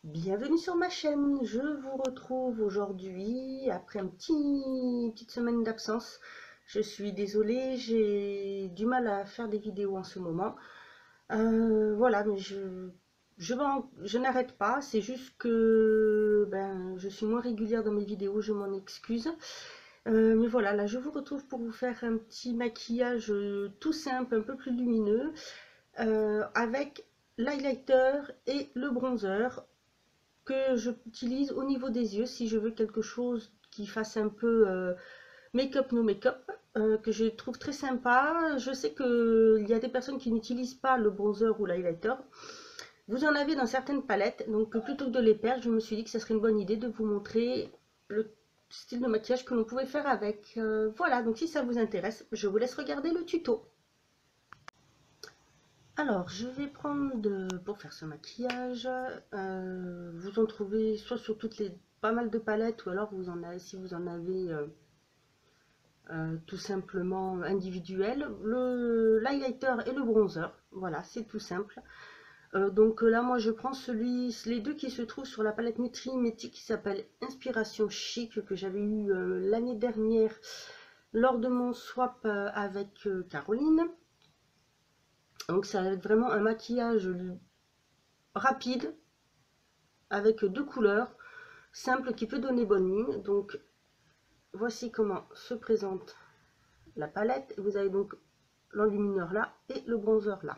Bienvenue sur ma chaîne, je vous retrouve aujourd'hui après petite semaine d'absence. Je suis désolée, j'ai du mal à faire des vidéos en ce moment. Voilà, mais je n'arrête pas, c'est juste que je suis moins régulière dans mes vidéos, je m'en excuse. Mais voilà, là je vous retrouve pour vous faire un petit maquillage tout simple, un peu plus lumineux, avec l'highlighter et le bronzer que j'utilise au niveau des yeux si je veux quelque chose qui fasse un peu make-up no make-up, que je trouve très sympa. Je sais qu'il y a des personnes qui n'utilisent pas le bronzer ou l'highlighter. Vous en avez dans certaines palettes, donc plutôt que de les perdre, je me suis dit que ce serait une bonne idée de vous montrer le style de maquillage que l'on pouvait faire avec. Voilà, donc si ça vous intéresse, je vous laisse regarder le tuto. Alors, je vais prendre pour faire ce maquillage, vous en trouvez soit sur pas mal de palettes, ou alors vous en avez, si vous en avez tout simplement individuel, l'highlighter et le bronzer. Voilà, c'est tout simple. Donc là, moi, je prends les deux qui se trouvent sur la palette Nutri-Métis qui s'appelle Inspiration Chic, que j'avais eu l'année dernière lors de mon swap avec Caroline. Donc ça va être vraiment un maquillage rapide, avec deux couleurs, simple, qui peut donner bonne mine. Donc voici comment se présente la palette. Vous avez donc l'enlumineur là et le bronzer là.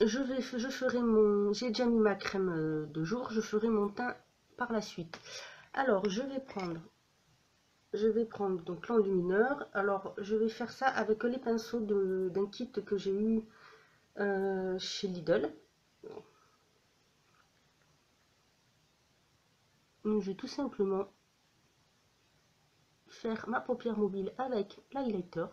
J'ai déjà mis ma crème de jour, je ferai mon teint par la suite. Alors je vais prendre donc l'enlumineur. Alors je vais faire ça avec les pinceaux d'un kit que j'ai eu chez Lidl. Donc je vais tout simplement faire ma paupière mobile avec l'highlighter.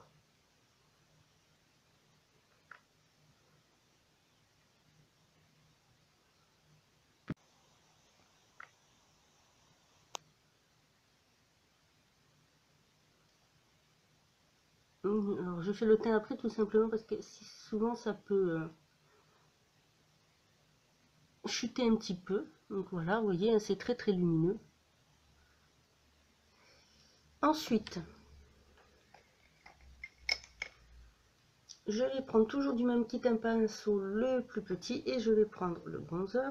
Alors je fais le teint après tout simplement parce que souvent ça peut chuter un petit peu. Donc voilà, vous voyez, c'est très très lumineux. Ensuite, je vais prendre toujours du même kit un pinceau le plus petit et je vais prendre le bronzer.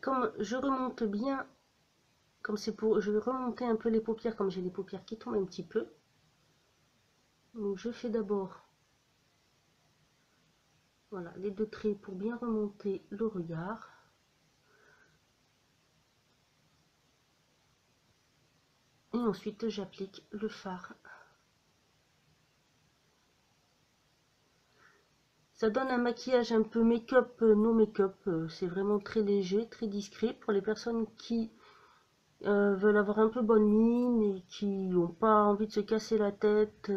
Comme je remonte bien, je vais remonter un peu les paupières comme j'ai les paupières qui tombent un petit peu. Donc je fais d'abord, voilà, les deux traits pour bien remonter le regard. Et ensuite j'applique le fard. Ça donne un maquillage un peu make-up, no make-up. C'est vraiment très léger, très discret pour les personnes qui veulent avoir un peu bonne mine et qui n'ont pas envie de se casser la tête.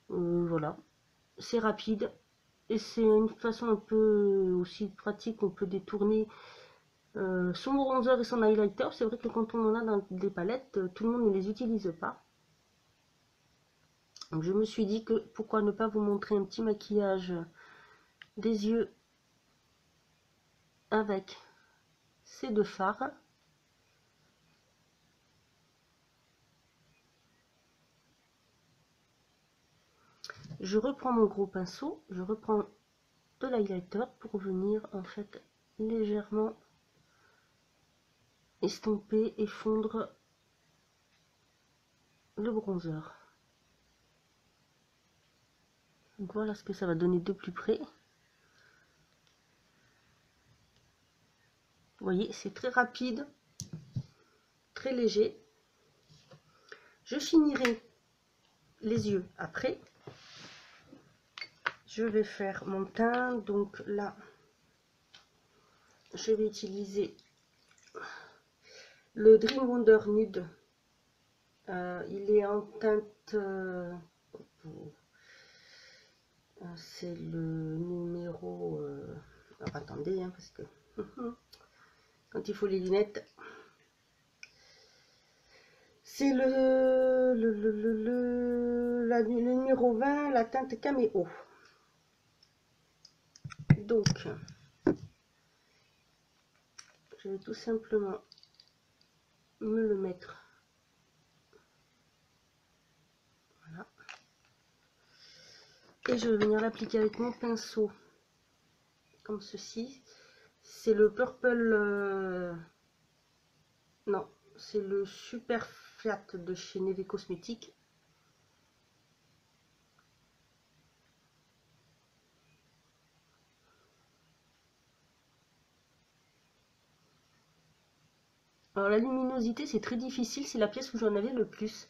Voilà, c'est rapide et c'est une façon un peu aussi pratique. On peut détourner son bronzer et son highlighter. C'est vrai que quand on en a dans des palettes, tout le monde ne les utilise pas. Donc je me suis dit que pourquoi ne pas vous montrer un petit maquillage des yeux avec ces deux fards. Je reprends mon gros pinceau, je reprends de l'highlighter pour venir en fait légèrement estomper et fondre le bronzer. Donc voilà ce que ça va donner de plus près. Vous voyez, c'est très rapide, très léger. Je finirai les yeux après. Je vais faire mon teint, donc là je vais utiliser le Dream Wonder Nude. Il est en teinte, c'est le numéro, alors attendez, hein, parce que quand il faut les lunettes, C'est le numéro 20, la teinte Caméo. Donc, je vais tout simplement me le mettre. Voilà. Et je vais venir l'appliquer avec mon pinceau, comme ceci. C'est le Purple... non, c'est le Super Flat de chez Neve Cosmetics. Alors la luminosité, c'est très difficile, c'est la pièce où j'en avais le plus.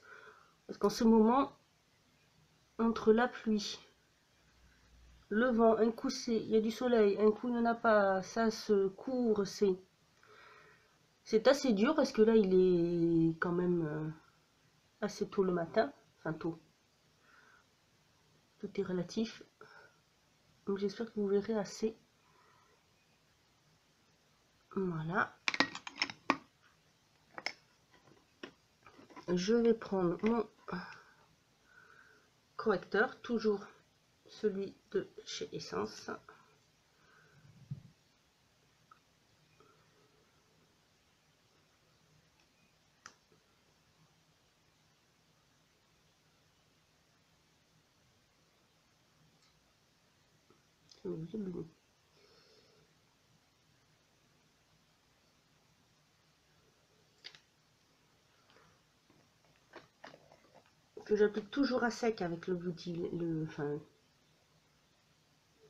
Parce qu'en ce moment, entre la pluie, le vent, un coup il y a du soleil, un coup il n'y en a pas, ça se court, c'est assez dur parce que là il est quand même assez tôt le matin, enfin tôt, tout est relatif, donc j'espère que vous verrez assez. Voilà, je vais prendre mon correcteur, toujours celui de chez Essence. Que j'applique toujours à sec avec le beauty, enfin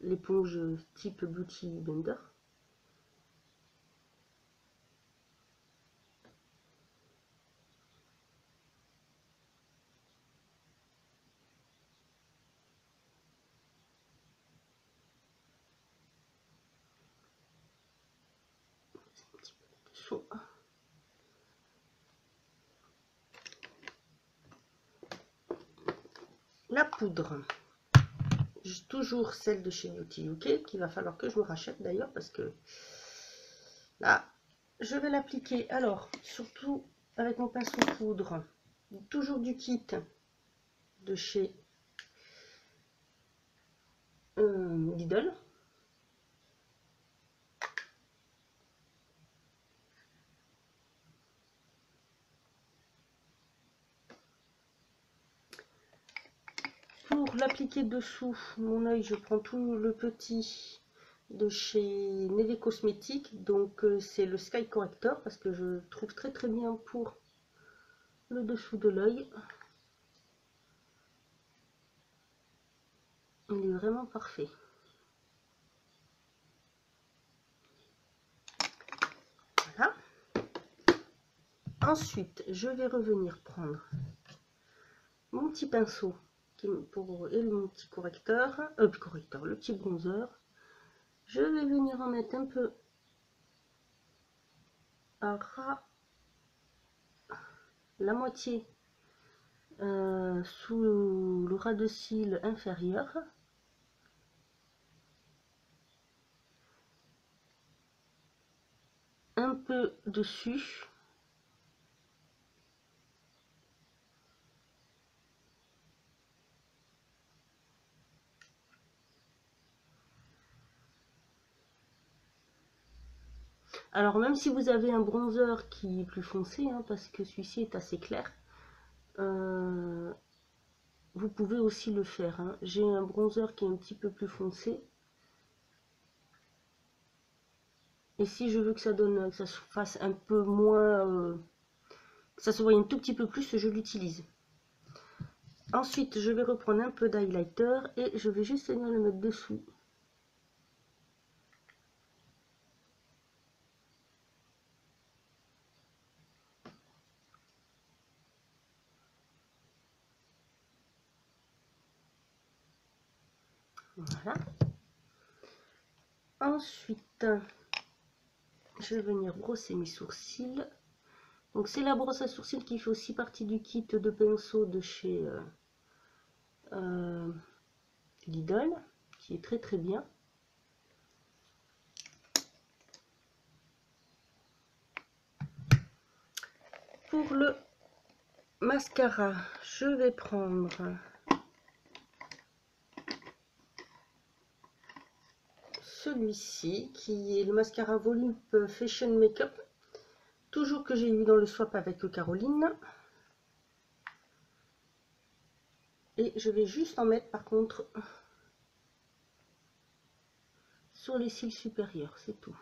l'éponge type Beauty Blender. C'est un petit peu chaud. La poudre, toujours celle de chez Beauty UK, qu'il va falloir que je me rachète d'ailleurs parce que là, je vais l'appliquer. Alors, surtout avec mon pinceau poudre, toujours du kit de chez Lidl. Pour l'appliquer dessous mon œil, je prends tout le petit de chez Neve Cosmetics, donc c'est le Sky Corrector parce que je trouve très très bien pour le dessous de l'œil. Il est vraiment parfait. Voilà. Ensuite, je vais revenir prendre mon petit pinceau et mon petit correcteur, le petit bronzer. Je vais venir en mettre un peu à ras, la moitié sous le ras de cils inférieur. Un peu dessus. Alors même si vous avez un bronzer qui est plus foncé, hein, parce que celui-ci est assez clair, vous pouvez aussi le faire. Hein. J'ai un bronzer qui est un petit peu plus foncé. Et si je veux que ça donne, que ça se fasse un peu moins, que ça se voie un tout petit peu plus, je l'utilise. Ensuite, je vais reprendre un peu d'highlighter et je vais juste venir le mettre dessous. Voilà. Ensuite, je vais venir brosser mes sourcils. Donc c'est la brosse à sourcils qui fait aussi partie du kit de pinceau de chez Lidl, qui est très très bien. Pour le mascara, je vais prendre celui-ci qui est le mascara Volume Fashion Makeup, toujours que j'ai eu dans le swap avec Caroline. Et je vais juste en mettre par contre sur les cils supérieurs, c'est tout.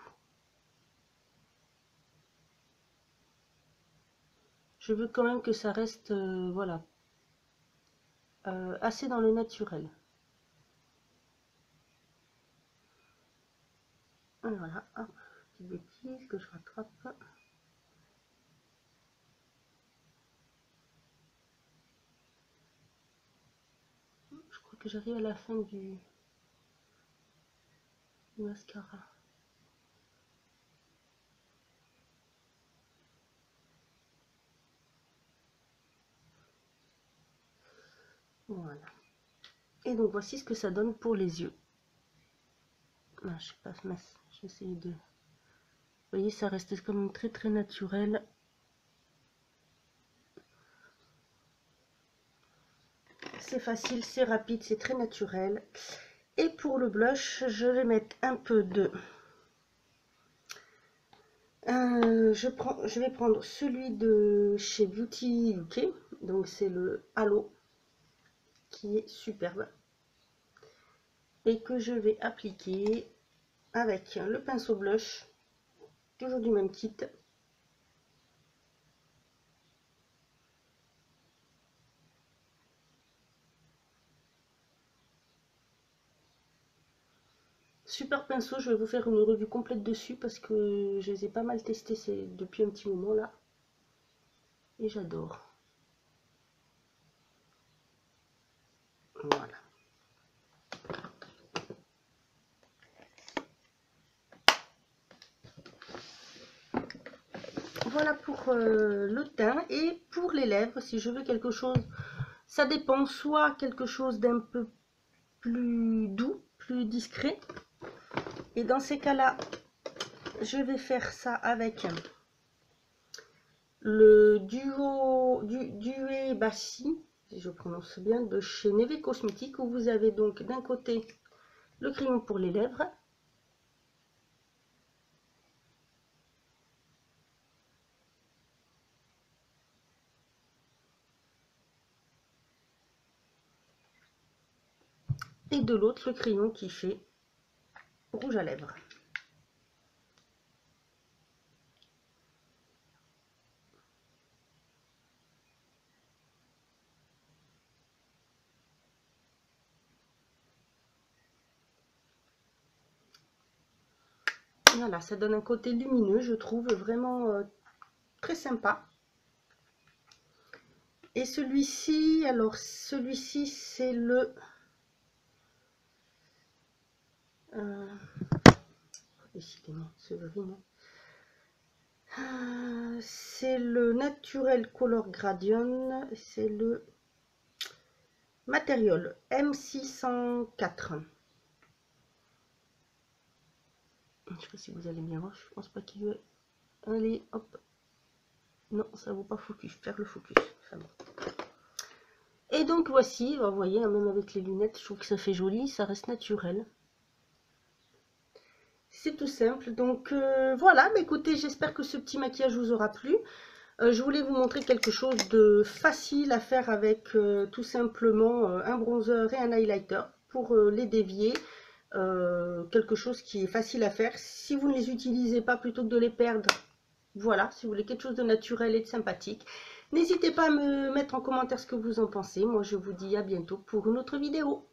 Je veux quand même que ça reste voilà, assez dans le naturel. Voilà, hop, petite bêtise que je rattrape. Je crois que j'arrive à la fin du mascara. Voilà. Et donc voici ce que ça donne pour les yeux. Ah, je sais pas, mince, j'essaie de... Vous voyez, ça reste quand même très très naturel. C'est facile, c'est rapide, c'est très naturel. Et pour le blush, je vais mettre un peu de... je vais prendre celui de chez Beauty UK. Donc c'est le Halo, qui est superbe. Et que je vais appliquer avec le pinceau blush, toujours du même kit. Super pinceau, je vais vous faire une revue complète dessus parce que je les ai pas mal testés depuis un petit moment là. Et j'adore. Voilà. Voilà pour le teint. Et pour les lèvres, si je veux quelque chose, ça dépend, soit quelque chose d'un peu plus doux, plus discret. Et dans ces cas-là, je vais faire ça avec le Duet Bassi, si je prononce bien, de chez Neve Cosmetics, où vous avez donc d'un côté le crayon pour les lèvres, et de l'autre le crayon qui fait rouge à lèvres. Voilà, ça donne un côté lumineux, je trouve vraiment très sympa. Et celui-ci, alors celui-ci c'est le... décidément, c'est vraiment... c'est le Natural Color Gradient, c'est le Material M604. Je sais pas si vous allez bien voir, je pense pas qu'il veut. Allez, hop. Non, ça vaut pas focus, faire le focus. Enfin bon. Et donc voici, vous voyez, même avec les lunettes, je trouve que ça fait joli, ça reste naturel. C'est tout simple. Donc voilà, bah, écoutez, j'espère que ce petit maquillage vous aura plu. Je voulais vous montrer quelque chose de facile à faire avec tout simplement un bronzer et un highlighter pour les dévier. Quelque chose qui est facile à faire. Si vous ne les utilisez pas, plutôt que de les perdre, voilà, si vous voulez quelque chose de naturel et de sympathique, n'hésitez pas à me mettre en commentaire ce que vous en pensez. Moi, je vous dis à bientôt pour une autre vidéo.